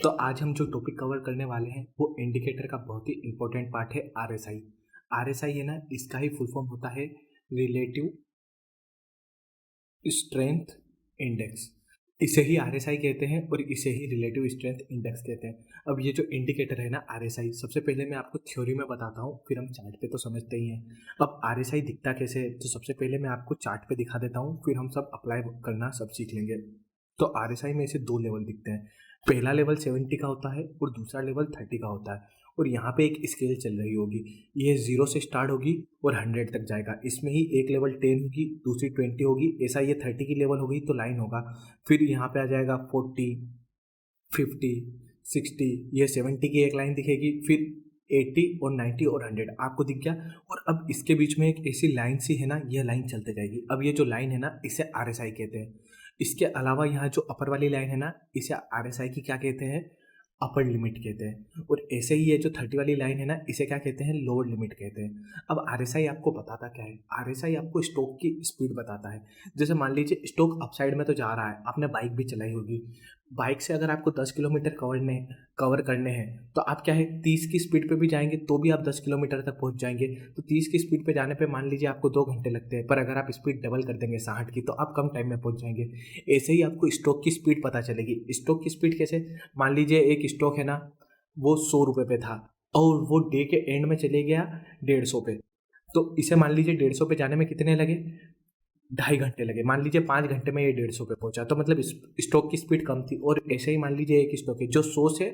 तो आज हम जो टॉपिक कवर करने वाले हैं वो इंडिकेटर का बहुत ही इंपॉर्टेंट पार्ट है आरएसआई। आरएसआई है ना, इसका ही फुल फॉर्म होता है रिलेटिव स्ट्रेंथ इंडेक्स। इसे ही आरएसआई कहते हैं और इसे ही रिलेटिव स्ट्रेंथ इंडेक्स कहते हैं। अब ये जो इंडिकेटर है ना आरएसआई, सबसे पहले मैं आपको थ्योरी में बताता हूँ, फिर हम चार्ट पे तो समझते ही हैं। अब आरएसआई दिखता कैसे है, तो सबसे पहले मैं आपको चार्ट पे दिखा देता हूँ, फिर हम सब अप्लाई करना सब सीख लेंगे। तो आरएसआई में ऐसे दो लेवल दिखते हैं। पहला लेवल 70 का होता है और दूसरा लेवल 30 का होता है। और यहाँ पे एक स्केल चल रही होगी, ये 0 से स्टार्ट होगी और 100 तक जाएगा। इसमें ही एक लेवल 10 होगी, दूसरी 20 होगी, ऐसा ये 30 की लेवल होगी तो लाइन होगा। फिर यहाँ पे आ जाएगा 40, 50, 60, ये 70 की एक लाइन दिखेगी, फिर 80 और 90 और 100 आपको दिख गया। और अब इसके बीच में एक ऐसी लाइन सी है ना, यह लाइन चलते जाएगी। अब ये जो लाइन है ना, इसे आरएसआई कहते हैं। इसके अलावा यहाँ जो अपर वाली लाइन है ना, इसे आरएसआई की क्या कहते हैं, अपर लिमिट कहते हैं। और ऐसे ही ये जो 30 वाली लाइन है ना, इसे क्या कहते हैं, लोअर लिमिट कहते हैं। अब आरएसआई आपको बताता क्या है, आरएसआई आपको स्टॉक की स्पीड बताता है। जैसे मान लीजिए स्टॉक अपसाइड में तो जा रहा है, आपने बाइक भी चलाई होगी। बाइक से अगर आपको 10 किलोमीटर कवर करने हैं तो आप क्या है 30 की स्पीड पे भी जाएंगे तो भी आप 10 किलोमीटर तक पहुंच जाएंगे। तो 30 की स्पीड पे जाने पे मान लीजिए आपको 2 घंटे लगते हैं, पर अगर आप स्पीड डबल कर देंगे 60 की तो आप कम टाइम में पहुंच जाएंगे। ऐसे ही आपको स्टॉक की स्पीड पता चलेगी। स्टॉक की स्पीड कैसे, मान लीजिए एक स्टॉक है ना, वो 100 रुपये पे था और वो डे के एंड में चले गया 150 पे। तो इसे मान लीजिए 150 पे जाने में कितने लगे, 2.5 घंटे लगे। मान लीजिए 5 घंटे में ये 150 पे पहुंचा, तो मतलब स्टॉक की स्पीड कम थी। और ऐसे ही मान लीजिए एक स्टॉक है जो 100 से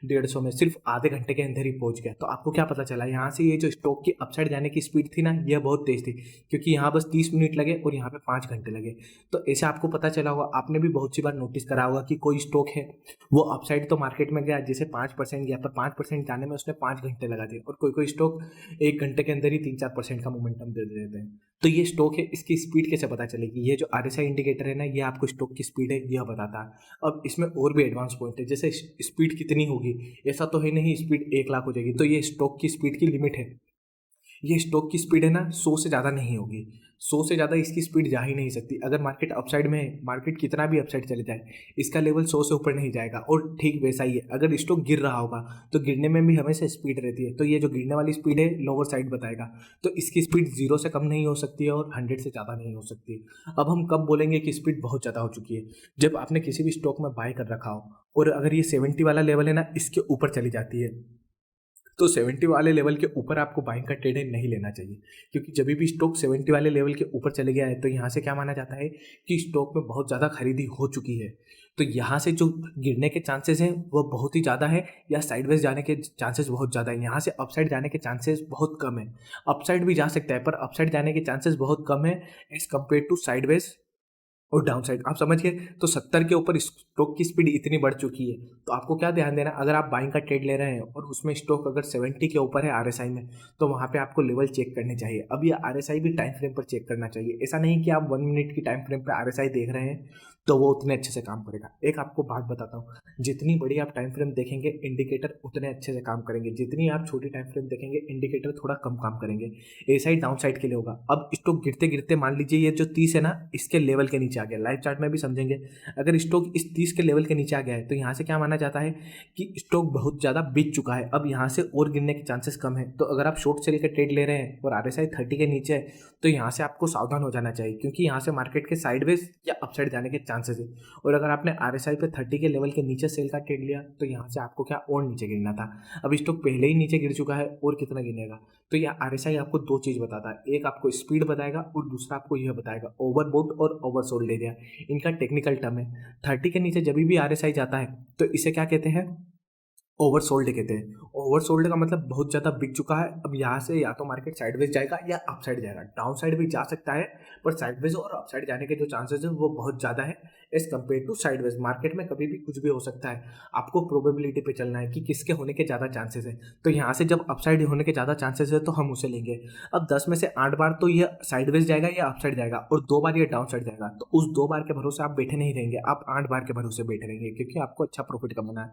150 में सिर्फ आधे घंटे के अंदर ही पहुंच गया। तो आपको क्या पता चला, यहाँ से ये जो स्टॉक की अपसाइड जाने की स्पीड थी ना, यह बहुत तेज थी, क्योंकि यहाँ बस 30 मिनट लगे और यहाँ पे 5 घंटे लगे। तो ऐसे आपको पता चला होगा, आपने भी बहुत सी बार नोटिस करा होगा कि कोई स्टॉक है वो अपसाइड तो मार्केट में गया, जैसे 5% गया, पर 5% जाने में उसने 5 घंटे लगा दिए। और कोई कोई स्टॉक 1 घंटे के अंदर ही 3-4% का मोमेंटम दे देते हैं। तो ये स्टॉक है, इसकी स्पीड कैसे पता चलेगी, ये जो आरएसआई इंडिकेटर है ना, ये आपको स्टॉक की स्पीड है यह बताता है। अब इसमें और भी एडवांस पॉइंट है, जैसे स्पीड कितनी होगी, ऐसा तो है नहीं स्पीड 1 लाख हो जाएगी। तो ये स्टॉक की स्पीड की लिमिट है। ये स्टॉक की स्पीड है ना 100 से ज़्यादा नहीं होगी। 100 से ज़्यादा इसकी स्पीड जा ही नहीं सकती। अगर मार्केट अपसाइड में है, मार्केट कितना भी अपसाइड चले जाए, इसका लेवल 100 से ऊपर नहीं जाएगा। और ठीक वैसा ही है, अगर स्टॉक गिर रहा होगा तो गिरने में भी हमेशा स्पीड रहती है। तो ये जो गिरने वाली स्पीड है लोअर साइड बताएगा। तो इसकी स्पीड 0 से कम नहीं हो सकती है और 100 से ज़्यादा नहीं हो सकती। अब हम कब बोलेंगे कि स्पीड बहुत ज़्यादा हो चुकी है, जब आपने किसी भी स्टॉक में बाय कर रखा हो और अगर ये 70 वाला लेवल है ना, इसके ऊपर चली जाती है, तो 70 वाले लेवल के ऊपर आपको बाइंग का ट्रेड नहीं लेना चाहिए। क्योंकि जब भी स्टॉक 70 वाले लेवल के ऊपर चले गया है तो यहाँ से क्या माना जाता है कि स्टॉक में बहुत ज़्यादा खरीदी हो चुकी है। तो यहाँ से जो गिरने के चांसेस हैं वो बहुत ही ज़्यादा है, या साइडवेज जाने के चांसेस बहुत ज़्यादा है। यहाँ से अपसाइड जाने के चांसेस बहुत कम है। अपसाइड भी जा सकता है पर अपसाइड जाने के चांसेस बहुत कम है एज कम्पेयर टू साइडवेज और डाउन साइड। आप समझिए, तो 70 के ऊपर स्टॉक की स्पीड इतनी बढ़ चुकी है। तो आपको क्या ध्यान देना, अगर आप बाइंग का ट्रेड ले रहे हैं और उसमें स्टॉक अगर 70 के ऊपर है आरएसआई में, तो वहाँ पे आपको लेवल चेक करने चाहिए। अब ये आरएसआई भी टाइम फ्रेम पर चेक करना चाहिए। ऐसा नहीं कि आप 1 मिनट की टाइम फ्रेम पर आरएसआई देख रहे हैं तो वो उतने अच्छे से काम करेगा। एक आपको बात बताता हूँ, जितनी बड़ी आप टाइम फ्रेम देखेंगे इंडिकेटर उतने अच्छे से काम करेंगे, जितनी आप छोटी टाइम फ्रेम देखेंगे इंडिकेटर थोड़ा कम काम करेंगे। ऐसा ही डाउन साइड के लिए होगा। अब स्टॉक गिरते गिरते मान लीजिए ये जो 30 है ना, इसके लेवल के नीचे आ गया, लाइव चार्ट में भी समझेंगे। अगर स्टॉक इस 30 के लेवल के नीचे आ गया है तो यहाँ से क्या माना जाता है कि स्टॉक बहुत ज़्यादा बिक चुका है। अब यहाँ से और गिरने के चांसेस कम है। तो अगर आप शॉर्ट सेल के ट्रेड ले रहे हैं और आरएसआई 30 के नीचे है तो यहाँ से आपको सावधान हो जाना चाहिए, क्योंकि यहाँ से मार्केट के साइडवेज या अपसाइड जाने के चांसेस है। और अगर आपने आरएसआई पे 30 के लेवल के नीचे सेल का ट्रेड लिया तो यहाँ से आपको क्या और नीचे गिरना था। अब स्टॉक पहले ही नीचे गिर चुका है और कितना गिरेगा। तो यह आरएसआई आपको दो चीज़ बताता है, एक आपको स्पीड बताएगा और दूसरा आपको यह बताएगा ओवरबॉट और ओवरसोल्ड एरिया। इनका टेक्निकल टर्म है। 30 के नीचे जब भी आरएसआई जाता है तो इसे क्या कहते हैं, ओवरसोल्ड कहते हैं। ओवरसोल्ड का मतलब बहुत ज़्यादा बिक चुका है। अब यहाँ से या तो मार्केट साइडवेज जाएगा या अपसाइड जाएगा, डाउन साइड भी जा सकता है, पर साइडवेज और अपसाइड जाने के जो चांसेस है वो बहुत ज़्यादा है as compare to sideways. Market में कभी भी कुछ भी हो सकता है, आपको प्रोबेबिलिटी पे चलना है कि किसके होने के ज़्यादा चांसेस है। तो यहाँ से जब अपसाइड होने के ज़्यादा चांसेस है तो हम उसे लेंगे। अब 10 में से 8 बार तो ये साइडवेज जाएगा या अपसाइड जाएगा और 2 बार ये डाउन साइड जाएगा। तो उस 2 बार के भरोसे आप बैठे नहीं रहेंगे, आप 8 बार के भरोसे बैठे रहेंगे, क्योंकि आपको अच्छा प्रॉफिट कमाना है।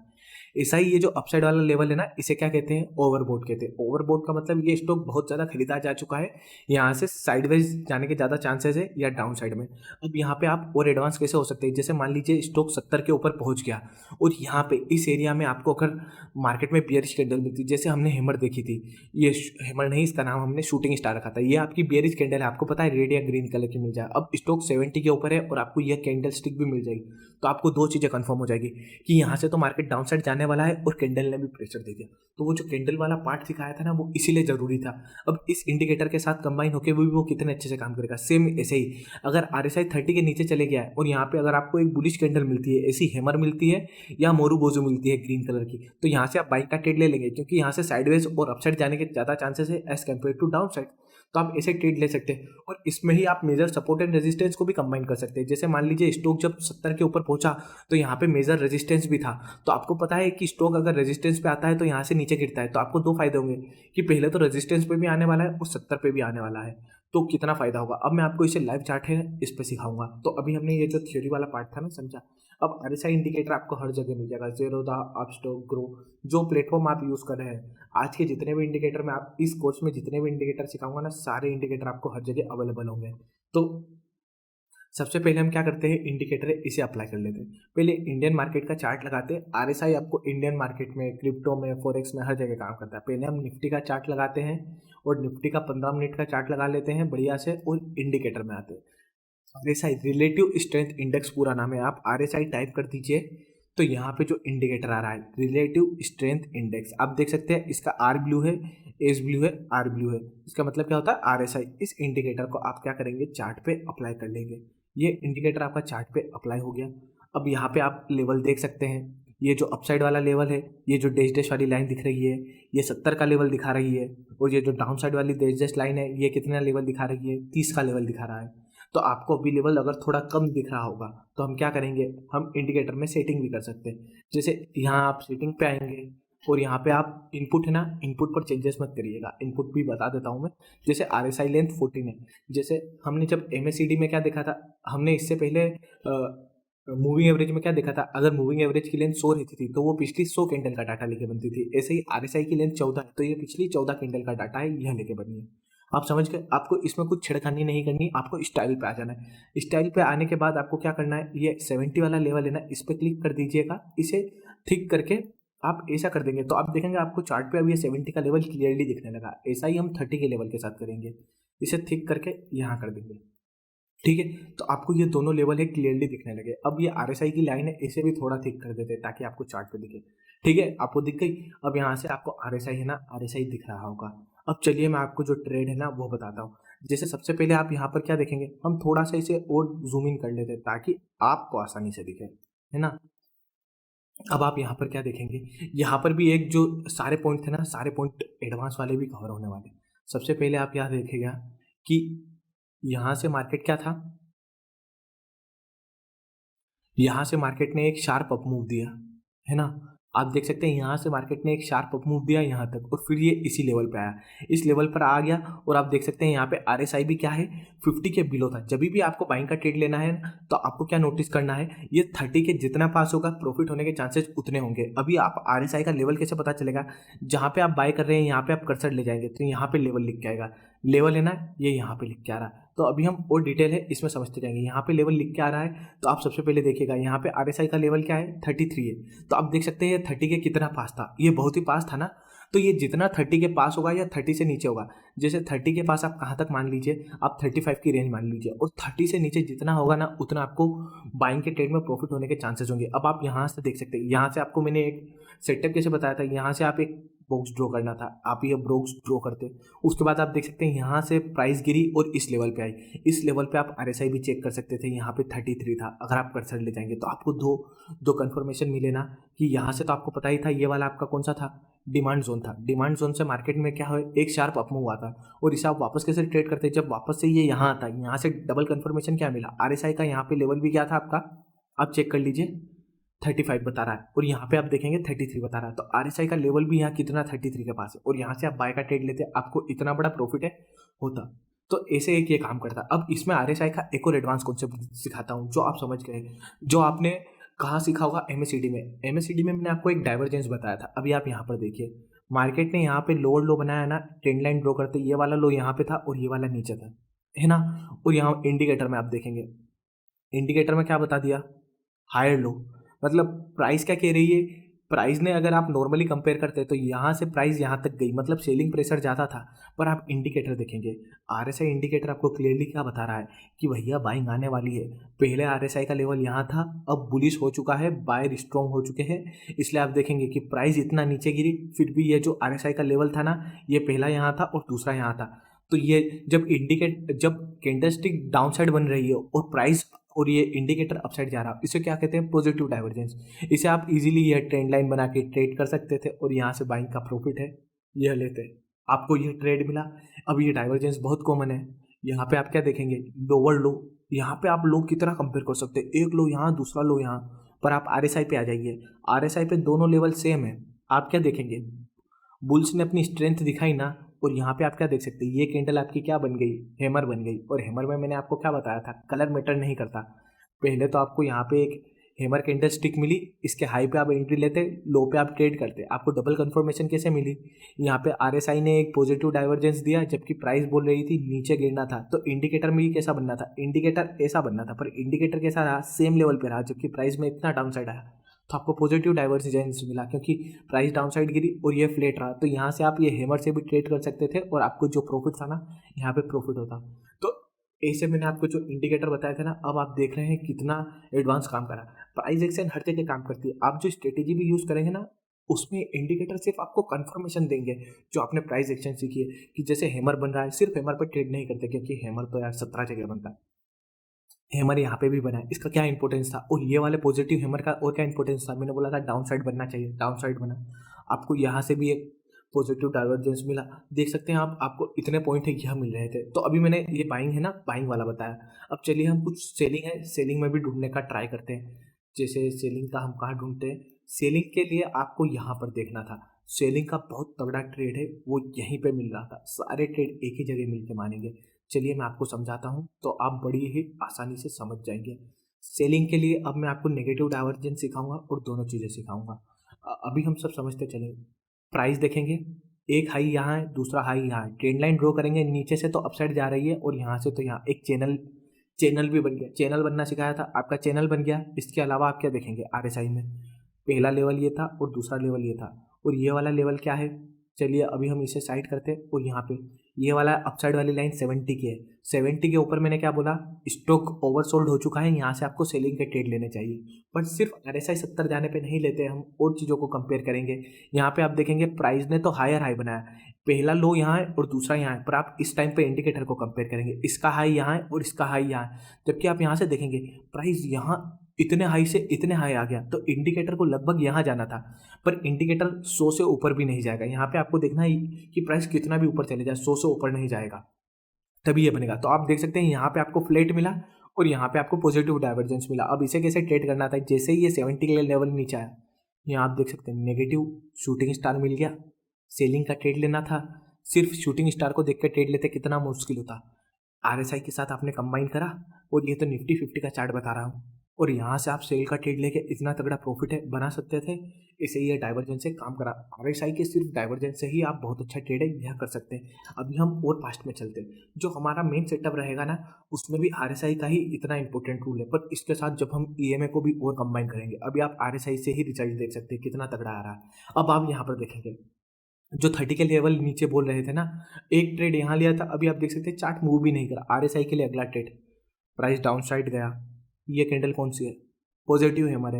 ऐसा ही ये जो अपसाइड वाला लेवल है ना, इसे क्या कहते हैं, ओवरबॉट कहते हैं। ओवरबॉट का मतलब ये स्टॉक बहुत ज़्यादा खरीदा जा चुका है, यहाँ से साइडवेज जाने के ज़्यादा चांसेस चांसेस है या डाउन साइड में। अब यहाँ पे आप और एडवांस कैसे हो सकते हैं, जैसे मान लीजिए स्टॉक 70 के ऊपर पहुँच गया और यहाँ पे इस एरिया में आपको अगर मार्केट में बियरिश कैंडल मिलती, जैसे हमने हैमर देखी थी, ये हैमर नहीं, इसका नाम हमने शूटिंग स्टार रखा था, ये आपकी बियरिश कैंडल है, आपको पता है रेड या ग्रीन कलर की मिल जाए। अब स्टॉक 70 के ऊपर है और आपको यह कैंडल स्टिक भी मिल जाएगी, तो आपको दो चीज़ें कंफर्म हो जाएगी कि यहाँ से तो मार्केट डाउन साइड जाने वाला है और कैंडल ने भी प्रेशर दे दिया। तो वो जो कैंडल वाला पार्ट सिखाया था ना, वो इसीलिए ज़रूरी था। अब इस इंडिकेटर के साथ कंबाइन होकर वो कितने अच्छे से काम करेगा। सेम ऐसे ही अगर RSI 30 के नीचे चले गया है और यहाँ पे अगर आपको एक बुलिश कैंडल मिलती है, ऐसी हैमर मिलती है या मोरूबोजो मिलती है ग्रीन कलर की, तो यहाँ से आप बाइक का ट्रेड ले लेंगे, क्योंकि यहाँ से साइडवेज और अपसाइड जाने के ज़्यादा चांसेस है as compare to down side. तो आप ऐसे ट्रेड ले सकते हैं और इसमें ही आप मेजर सपोर्ट एंड रेजिस्टेंस को भी कंबाइन कर सकते हैं। जैसे मान लीजिए स्टॉक जब 70 के ऊपर पहुंचा तो यहाँ पे मेजर रेजिस्टेंस भी था, तो आपको पता है कि स्टॉक अगर रेजिस्टेंस पे आता है तो यहाँ से नीचे गिरता है, तो आपको दो फायदे होंगे कि पहले तो रेजिस्टेंस पे भी आने वाला है और 70 पे भी आने वाला है, तो कितना फायदा होगा। अब मैं आपको इसे लाइव चार्ट है इस पे सिखाऊंगा। तो अभी हमने ये जो थ्योरी वाला पार्ट था ना समझा, अब RSI इंडिकेटर आपको हर जगह मिल जाएगा, ज़ेरोधा, अपस्टॉक, ग्रो, जो प्लेटफॉर्म आप यूज़ कर रहे हैं। आज के जितने भी इंडिकेटर में आप इस कोर्स में जितने भी इंडिकेटर सिखाऊंगा ना, सारे इंडिकेटर आपको हर जगह अवेलेबल होंगे। तो सबसे पहले हम क्या करते हैं, इंडिकेटर है इसे अप्लाई कर लेते हैं। पहले इंडियन मार्केट का चार्ट लगाते हैं। RSI आपको इंडियन मार्केट में, क्रिप्टो में, फॉरेक्स में हर जगह काम करता है। पहले हम निफ्टी का चार्ट लगाते हैं और निफ्टी का 15 मिनट का चार्ट लगा लेते हैं बढ़िया से और इंडिकेटर में आते हैं। RSI रिलेटिव स्ट्रेंथ इंडेक्स पूरा नाम है, आप RSI टाइप कर दीजिए तो यहाँ पे जो इंडिकेटर आ रहा है रिलेटिव स्ट्रेंथ इंडेक्स, आप देख सकते हैं इसका R ब्लू है, S ब्लू है, R ब्लू है। इसका मतलब क्या होता है, RSI। इस इंडिकेटर को आप क्या करेंगे, चार्ट पे अप्लाई कर लेंगे। ये इंडिकेटर आपका चार्ट पे अप्लाई हो गया। अब यहाँ पे आप लेवल देख सकते हैं, ये जो अपसाइड वाला लेवल है, ये जो डैश डैश वाली लाइन दिख रही है, ये 70 का लेवल दिखा रही है, और ये जो डाउन साइड वाली डैश डैश लाइन है, ये कितना लेवल दिखा रही है, 30 का लेवल दिखा रहा है। तो आपको अभी लेवल अगर थोड़ा कम दिख रहा होगा तो हम क्या करेंगे, हम इंडिकेटर में सेटिंग भी कर सकते हैं। जैसे यहाँ आप सेटिंग पे आएंगे और यहाँ पे आप इनपुट है ना, इनपुट पर चेंजेस मत करिएगा, इनपुट भी बता देता हूँ मैं। जैसे RSI लेंथ 14 है, जैसे हमने जब MACD में क्या देखा था, हमने इससे पहले मूविंग एवरेज में क्या देखा था, अगर मूविंग एवरेज की लेंथ 100 रहती थी तो वो पिछली 100 कैंडल का डाटा लेके बनती थी। ऐसे ही RSI की लेंथ 14 है तो ये पिछली 14 कैंडल का डाटा है, यह लेके बनी है। आप समझ गए, आपको इसमें कुछ छिड़खानी नहीं करनी, आपको स्टाइल पे आ जाना है। स्टाइल पे आने के बाद आपको क्या करना है, ये 70 वाला लेवल है ना, इस पर क्लिक कर दीजिएगा। इसे ठीक करके आप ऐसा कर देंगे तो आप देखेंगे आपको चार्ट पे अब ये 70 का लेवल क्लियरली दिखने लगा। ऐसा ही हम 30 के लेवल के साथ करेंगे, इसे ठीक करके यहाँ कर देंगे, ठीक है। तो आपको ये दोनों लेवल है क्लियरली दिखने लगे। अब ये RSI की लाइन है, इसे भी थोड़ा थिक कर देते हैं ताकि आपको चार्ट पे दिखे, ठीक है। आपको दिख गई। अब यहाँ से आपको RSI है ना, RSI दिख रहा होगा। अब चलिए मैं आपको जो ट्रेड है ना वो बताता हूँ। जैसे सबसे पहले आप यहाँ पर क्या देखेंगे, हम थोड़ा सा इसे और जूम इन कर लेते हैं ताकि आपको आसानी से दिखे, है ना। अब आप यहाँ पर क्या देखेंगे, यहाँ पर भी एक जो सारे पॉइंट थे ना, सारे पॉइंट एडवांस वाले भी कवर होने वाले। सबसे पहले आप यहाँ देखेगा कि यहाँ से मार्केट क्या था, यहाँ से मार्केट ने एक शार्प अप मूव दिया, है ना। आप देख सकते हैं यहाँ से मार्केट ने एक शार्प अप मूव दिया यहाँ तक और फिर ये इसी लेवल पे आया, इस लेवल पर आ गया। और आप देख सकते हैं यहाँ पे RSI भी क्या है, 50 के बिलो था। जब भी आपको बाइंग का ट्रेड लेना है तो आपको क्या नोटिस करना है, ये 30 के जितना पास होगा प्रॉफिट होने के चांसेस उतने होंगे। अभी आप RSI का लेवल कैसे पता चलेगा, जहाँ पे आप बाय कर रहे हैं यहाँ पे आप कर्सर ले जाएंगे तो यहाँ पे लेवल लिख के आएगा, लेवल है ना ये यहाँ पे लिख के आ रहा है। तो अभी हम और डिटेल है इसमें समझते जाएंगे। यहाँ पे लेवल लिख के आ रहा है तो आप सबसे पहले देखिएगा यहाँ पे RSI का लेवल क्या है, 33 है। तो आप देख सकते हैं ये 30 के कितना पास था, ये बहुत ही पास था ना। तो ये जितना 30 के पास होगा या 30 से नीचे होगा, जैसे 30 के पास आप कहाँ तक मान लीजिए, आप 35 की रेंज मान लीजिए, और 30 से नीचे जितना होगा ना उतना आपको बाइंग के ट्रेड में प्रॉफिट होने के चांसेस होंगे। अब आप यहाँ से देख सकते हैं, यहाँ से आपको मैंने एक सेटअप कैसे बताया था, यहाँ से आप एक बॉक्स ड्रॉ करना था, आप ये बॉक्स ड्रॉ करते। उसके बाद आप देख सकते हैं यहाँ से प्राइस गिरी और इस लेवल पे आई। इस लेवल पे आप RSI भी चेक कर सकते थे, यहाँ पे 33 था। अगर आप कर्सर ले जाएंगे तो आपको दो कंफर्मेशन मिले ना कि यहाँ से तो आपको पता ही था ये वाला आपका कौन सा था, डिमांड जोन था। डिमांड जोन से मार्केट में क्या हो, एक शार्प अप मूव आता और इसे आप वापस कैसे ट्रेड करते, जब वापस से ये यहाँ आता है। यहाँ से डबल कंफर्मेशन क्या मिला, RSI का यहाँ पे लेवल भी क्या था आपका, आप चेक कर लीजिए 35 बता रहा है और यहाँ पे आप देखेंगे 33 बता रहा है। तो RSI का लेवल भी यहाँ कितना 33 के पास है और यहाँ से आप बाय का ट्रेड लेते आपको इतना बड़ा प्रॉफिट है होता। तो ऐसे एक ये काम करता। अब इसमें RSI का एक और एडवांस कॉन्सेप्ट सिखाता हूँ जो आप समझ गए, जो आपने कहाँ सीखा होगा, MACD में। MACD में मैंने आपको एक डाइवर्जेंस बताया था। अभी आप यहाँ पर देखिए, मार्केट ने यहाँ पे लोअर लो बनाया ना, ट्रेंड लाइन ड्रॉ करते, ये वाला लो यहाँ पे था और ये वाला नीचे था, है ना। और यहाँ इंडिकेटर में आप देखेंगे, इंडिकेटर में क्या बता दिया, हायर लो, मतलब प्राइस क्या कह रही है, प्राइस ने अगर आप नॉर्मली कंपेयर करते हैं तो यहाँ से प्राइस यहाँ तक गई, मतलब सेलिंग प्रेशर ज़्यादा था। पर आप इंडिकेटर देखेंगे, आरएसआई इंडिकेटर आपको क्लियरली क्या बता रहा है कि भैया बाइंग आने वाली है। पहले आरएसआई का लेवल यहाँ था, अब बुलिश हो चुका है, बायर स्ट्रॉन्ग हो चुके हैं। इसलिए आप देखेंगे कि प्राइस इतना नीचे गिरी, फिर भी ये जो आरएसआई का लेवल था ना, ये पहला यहाँ था और दूसरा यहाँ था। तो ये जब कैंडलस्टिक डाउन साइड बन रही है और प्राइस और ये इंडिकेटर अपसाइड जा रहा है, इसे क्या कहते हैं, पॉजिटिव डाइवर्जेंस। इसे आप इजीली ये ट्रेंड लाइन बना के ट्रेड कर सकते थे और यहाँ से बाइंग का प्रॉफिट है यह लेते, आपको ये ट्रेड मिला। अब ये डाइवर्जेंस बहुत कॉमन है। यहाँ पे आप क्या देखेंगे, लोअर लो, यहाँ पे आप लो की तरह कंपेयर कर सकते हैं, एक लो यहाँ, दूसरा लो यहाँ। पर आप आरएसआई पे आ जाइए, आरएसआई पे दोनों लेवल सेम है। आप क्या देखेंगे, बुल्स ने अपनी स्ट्रेंथ दिखाई ना, और यहाँ पे आप क्या देख सकते हैं, ये कैंडल आपकी क्या बन गई, हैमर बन गई। और हैमर में मैंने आपको क्या बताया था, कलर मैटर नहीं करता। पहले तो आपको यहाँ पे एक हैमर कैंडल स्टिक मिली, इसके हाई पे आप एंट्री लेते, लो पे आप ट्रेड करते, आपको डबल कंफर्मेशन कैसे मिली। यहाँ पे आरएसआई ने एक पॉजिटिव डाइवर्जेंस दिया जबकि प्राइस बोल रही थी नीचे गिरना था, तो इंडिकेटर में भी कैसा बनना था, इंडिकेटर ऐसा बनना था, पर इंडिकेटर कैसा रहा, सेम लेवल पे रहा, जबकि प्राइस में इतना डाउन साइड आया। तो आपको पॉजिटिव डाइवर्जेंस मिला क्योंकि प्राइस डाउन साइड गिरी और ये फ्लेट रहा। तो यहाँ से आप ये हैमर से भी ट्रेड कर सकते थे और आपको जो प्रॉफिट था ना, यहाँ पे प्रॉफिट होता। तो ऐसे मैंने आपको जो इंडिकेटर बताया था ना, अब आप देख रहे हैं कितना एडवांस काम करा। प्राइस एक्शन हर जगह काम करती है, आप जो स्ट्रेटेजी भी यूज़ करेंगे ना, उसमें इंडिकेटर सिर्फ आपको कंफर्मेशन देंगे जो आपने प्राइस एक्शन सीखी है। कि जैसे हैमर बन रहा है, सिर्फ हैमर पर ट्रेड नहीं करते, क्योंकि हैमर तो यार 17 जगह बनता है, हैमर यहाँ पे भी बना है, इसका क्या इंपॉर्टेंस था। और ये वाले पॉजिटिव हैमर का और क्या इंपॉर्टेंस था, मैंने बोला था डाउन साइड बनना चाहिए, डाउन साइड बना, आपको यहाँ से भी एक पॉजिटिव डाइवर्जेंस मिला। देख सकते हैं आप, आपको इतने पॉइंट है यह मिल रहे थे। तो अभी मैंने ये बाइंग है ना, बाइंग वाला बताया। अब चलिए हम कुछ सेलिंग है, सेलिंग में भी ढूंढने का ट्राई करते हैं। जैसे सेलिंग का हम कहाँ ढूंढते हैं, सेलिंग के लिए आपको यहाँ पर देखना था। सेलिंग का बहुत तगड़ा ट्रेड है, वो यहीं पे मिल रहा था, सारे ट्रेड एक ही जगह मिल के मानेंगे। चलिए मैं आपको समझाता हूँ तो आप बड़ी ही आसानी से समझ जाएंगे। सेलिंग के लिए अब मैं आपको नेगेटिव डाइवर्जेंस सिखाऊंगा और दोनों चीज़ें सिखाऊंगा। अभी हम सब समझते चलें। प्राइस देखेंगे, एक हाई यहाँ है, दूसरा हाई यहाँ है, ट्रेंड लाइन ड्रॉ करेंगे, नीचे से तो अपसाइड जा रही है और यहाँ से तो यहाँ एक चैनल, चैनल भी बन गया। चैनल बनना सिखाया था, आपका चैनल बन गया। इसके अलावा आप क्या देखेंगे, आरएसआई में पहला लेवल ये था और दूसरा लेवल ये था, और ये वाला लेवल क्या है। चलिए अभी हम इसे साइड करते हैं और यहाँ पे ये वाला अपसाइड वाली लाइन 70 की है। 70 के ऊपर मैंने क्या बोला, स्टॉक ओवरसोल्ड हो चुका है, यहाँ से आपको सेलिंग के ट्रेड लेने चाहिए। पर सिर्फ आरएसआई 70 जाने पे नहीं लेते, हम और चीज़ों को कंपेयर करेंगे। यहाँ पे आप देखेंगे प्राइस ने तो हायर हाई बनाया, पहला लो यहाँ है और दूसरा यहाँ है, पर आप इस टाइम पे इंडिकेटर को कंपेयर करेंगे, इसका हाई यहाँ है और इसका हाई यहाँ है। जबकि आप यहाँ से देखेंगे प्राइस यहाँ इतने हाई से इतने हाई आ गया, तो इंडिकेटर को लगभग यहाँ जाना था, पर इंडिकेटर 100 से ऊपर भी नहीं जाएगा। यहाँ पे आपको देखना है कि प्राइस कितना भी ऊपर चले जाए, 100 से ऊपर नहीं जाएगा, तभी ये बनेगा। तो आप देख सकते हैं यहाँ पे आपको फ्लैट मिला और यहाँ पे आपको पॉजिटिव डाइवर्जेंस मिला। अब इसे कैसे ट्रेड करना था, जैसे ही ये 70 के लेवल नीचे आया, यहाँ आप देख सकते हैं नेगेटिव शूटिंग स्टार मिल गया। सेलिंग का ट्रेड लेना था, सिर्फ शूटिंग स्टार को देख के ट्रेड लेते कितना मुश्किल होता। आरएसआई के साथ आपने कंबाइन करा और ये तो निफ्टी 50 का चार्ट बता रहा हूँ, और यहाँ से आप सेल का ट्रेड लेके इतना तगड़ा प्रॉफिट है बना सकते थे। इसे ये डाइवर्जेंस से काम करा, आरएसआई के सिर्फ डाइवर्जेंस से ही आप बहुत अच्छा ट्रेड है यह कर सकते हैं। अभी हम और पास्ट में चलते हैं, जो हमारा मेन सेटअप रहेगा ना, उसमें भी आरएसआई का ही इतना इंपॉर्टेंट रूल है, पर इसके साथ जब हम ईएमए को भी और कंबाइन करेंगे, अभी आप आरएसआई से ही रिजल्ट देख सकते हैं कितना तगड़ा आ रहा है। अब आप यहाँ पर देखेंगे, जो 30 के लेवल नीचे बोल रहे थे ना, एक ट्रेड यहाँ लिया था, अभी आप देख सकते हैं चार्ट मूव भी नहीं करा। आरएसआई के लिए अगला ट्रेड, प्राइस डाउन साइड गया, ये कैंडल कौन सी है, पॉजिटिव है हमारे।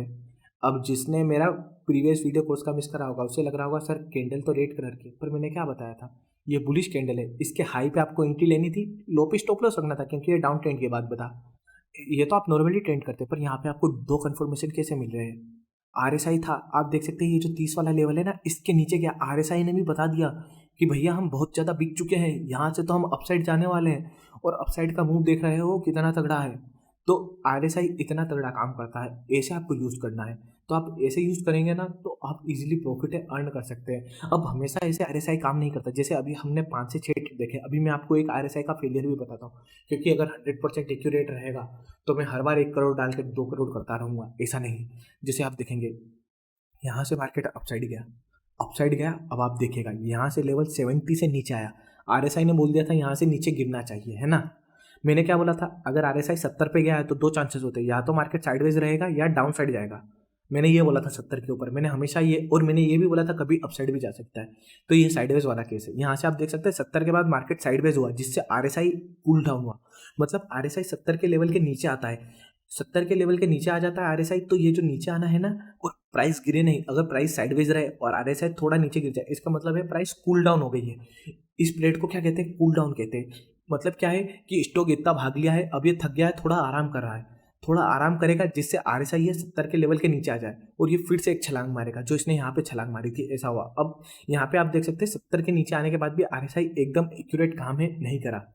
अब जिसने मेरा प्रीवियस वीडियो कोर्स का मिस करा होगा उसे लग रहा होगा सर कैंडल तो रेड कलर की, पर मैंने क्या बताया था, ये बुलिश कैंडल है, इसके हाई पे आपको एंट्री लेनी थी, लो पे स्टॉप लॉस रखना था, क्योंकि ये डाउन ट्रेंड के बाद बता। ये तो आप नॉर्मली ट्रेंड करते, पर यहाँ पे आपको दो कन्फर्मेशन कैसे मिल रहे हैं। आरएसआई था, आप देख सकते हैं ये जो 30 वाला लेवल है ना, इसके नीचे गया, आरएसआई ने भी बता दिया कि भैया हम बहुत ज़्यादा बिक चुके हैं, यहाँ से तो हम अपसाइड जाने वाले हैं, और अपसाइड का मूव देख रहे हो कितना तगड़ा है। तो आरएसआई इतना तगड़ा काम करता है, ऐसे आपको यूज़ करना है। तो आप ऐसे यूज़ करेंगे ना तो आप इजीली प्रॉफिट अर्न कर सकते हैं। अब हमेशा ऐसे आरएसआई काम नहीं करता, जैसे अभी हमने 5 से 6 ट्रेड देखे, अभी मैं आपको एक आरएसआई का फेलियर भी बताता हूँ, क्योंकि अगर 100% एक्यूरेट रहेगा तो मैं हर बार 1 करोड़ डाल के 2 करोड़ करता रहूँगा, ऐसा नहीं। जैसे आप देखेंगे यहाँ से मार्केट अपसाइड गया, अपसाइड गया, अब आप देखिएगा यहाँ से लेवल 70 से नीचे आया, आरएसआई ने बोल दिया था यहाँ से नीचे गिरना चाहिए, है ना। मैंने क्या बोला था, अगर आरएसआई 70 पे गया है तो दो चांसेस होते हैं, या तो मार्केट साइडवेज रहेगा या डाउन साइड जाएगा। मैंने ये बोला था 70 के ऊपर, मैंने हमेशा ये, और मैंने ये भी बोला था कभी अपसाइड भी जा सकता है। तो ये साइडवेज वाला केस है। यहाँ से आप देख सकते हैं 70 के बाद मार्केट साइडवेज हुआ, जिससे आरएसआई कूल डाउन हुआ। मतलब आरएसआई 70 के लेवल के नीचे आता है, 70 के लेवल के नीचे आ जाता है आरएसआई, तो ये जो नीचे आना है ना, और प्राइस गिरे नहीं, अगर प्राइस साइडवेज रहे और आरएसआई थोड़ा नीचे गिर जाए, इसका मतलब है प्राइस कूल डाउन हो गई है। इस पीरियड को क्या कहते हैं, कूल डाउन कहते हैं। मतलब क्या है कि स्टॉक इतना भाग लिया है, अब ये थक गया है, थोड़ा आराम कर रहा है, थोड़ा आराम करेगा, जिससे आरएसआई ये 70 के लेवल के नीचे आ जाए और ये फिर से एक छलांग मारेगा, जो इसने यहाँ पे छलांग मारी थी, ऐसा हुआ। अब यहाँ पे आप देख सकते हैं 70 के नीचे आने के बाद भी आरएसआई एकदम एक्यूरेट काम है नहीं करा।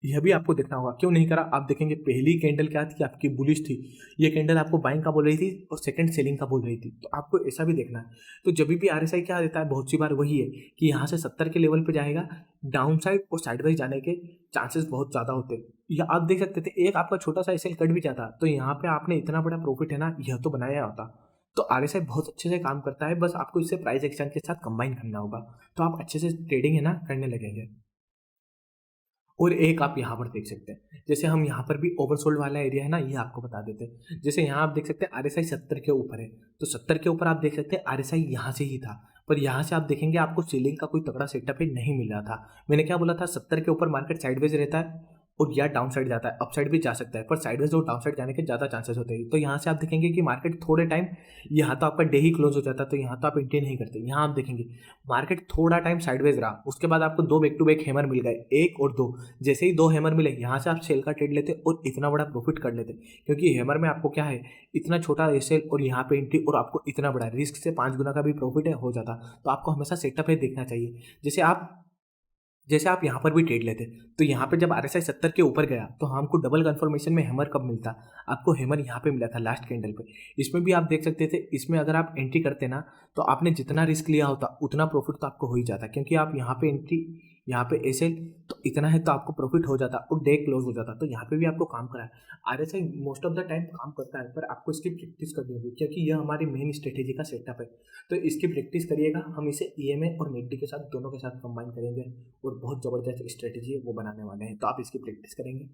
यह भी आपको देखना होगा क्यों नहीं करा। आप देखेंगे पहली कैंडल क्या थी, आपकी बुलिश थी, ये कैंडल आपको बाइंग का बोल रही थी और सेकंड सेलिंग का बोल रही थी, तो आपको ऐसा भी देखना है। तो जब भी आरएसआई क्या देता है, बहुत सी बार वही है कि यहाँ से 70 के लेवल पे जाएगा, डाउन साइड और साइडवाइज जाने के चांसेस बहुत ज़्यादा होते हैं। या आप देख सकते थे एक आपका छोटा सा एसएल कट भी जाता, तो यहाँ पे आपने इतना बड़ा प्रॉफिट है ना, यह तो बनाया होता। तो आरएसआई बहुत अच्छे से काम करता है, बस आपको इसे प्राइस एक्शन के साथ कंबाइन करना होगा, तो आप अच्छे से ट्रेडिंग है ना करने लगेंगे। और एक आप यहाँ पर देख सकते हैं, जैसे हम यहाँ पर भी ओवरसोल्ड वाला एरिया है ना, ये आपको बता देते हैं। जैसे यहाँ आप देख सकते हैं आरएसआई 70 के ऊपर है, तो 70 के ऊपर आप देख सकते हैं आरएसआई यहाँ से ही था, पर यहाँ से आप देखेंगे आपको सेलिंग का कोई तगड़ा सेटअप ही नहीं मिल रहा था। मैंने क्या बोला था, 70 के ऊपर मार्केट साइडवेज रहता है और या डाउन साइड जाता है, अप साइड भी जा सकता है, पर साइडवेज और डाउन साइड जाने के ज़्यादा चांसेस होते हैं। तो यहाँ से आप देखेंगे कि मार्केट थोड़े टाइम, यहाँ तो आपका डे ही क्लोज हो जाता है, तो यहाँ तो आप एंट्री नहीं करते। यहाँ आप देखेंगे मार्केट थोड़ा टाइम साइडवेज रहा, उसके बाद आपको दो बैक टू बैक हैमर मिल गए, एक और दो। जैसे ही दो हैमर मिले, यहाँ से आप सेल का ट्रेड लेते और इतना बड़ा प्रॉफिट कर लेते, क्योंकि हैमर में आपको क्या है, इतना छोटा एसएल और यहाँ पे एंट्री, और आपको इतना बड़ा रिस्क से 5 गुना का भी प्रॉफिट है हो जाता। तो आपको हमेशा सेटअप है देखना चाहिए। जैसे आप यहाँ पर भी ट्रेड लेते, तो यहाँ पे जब आरएसआई 70 के ऊपर गया, तो हमको डबल कंफर्मेशन में हैमर कब मिलता, आपको हैमर यहाँ पे मिला था लास्ट कैंडल पे। इसमें भी आप देख सकते थे, इसमें अगर आप एंट्री करते ना, तो आपने जितना रिस्क लिया होता उतना प्रॉफिट तो आपको हो ही जाता, क्योंकि आप यहाँ पे एंट्री, यहाँ पे एसएल तो इतना है, तो आपको प्रॉफिट हो जाता और डे क्लोज हो जाता। तो यहाँ पे भी आपको काम करा है। RSI most of the time काम करता है, पर आपको इसकी प्रैक्टिस करनी होगी, क्योंकि यह हमारी मेन स्ट्रेटेजी का सेटअप है। तो इसकी प्रैक्टिस करिएगा, हम इसे ईएमए और मेकडी के साथ, दोनों के साथ कंबाइन करेंगे और बहुत ज़बरदस्त स्ट्रेटेजी है वो बनाने वाले हैं, तो आप इसकी प्रैक्टिस करेंगे।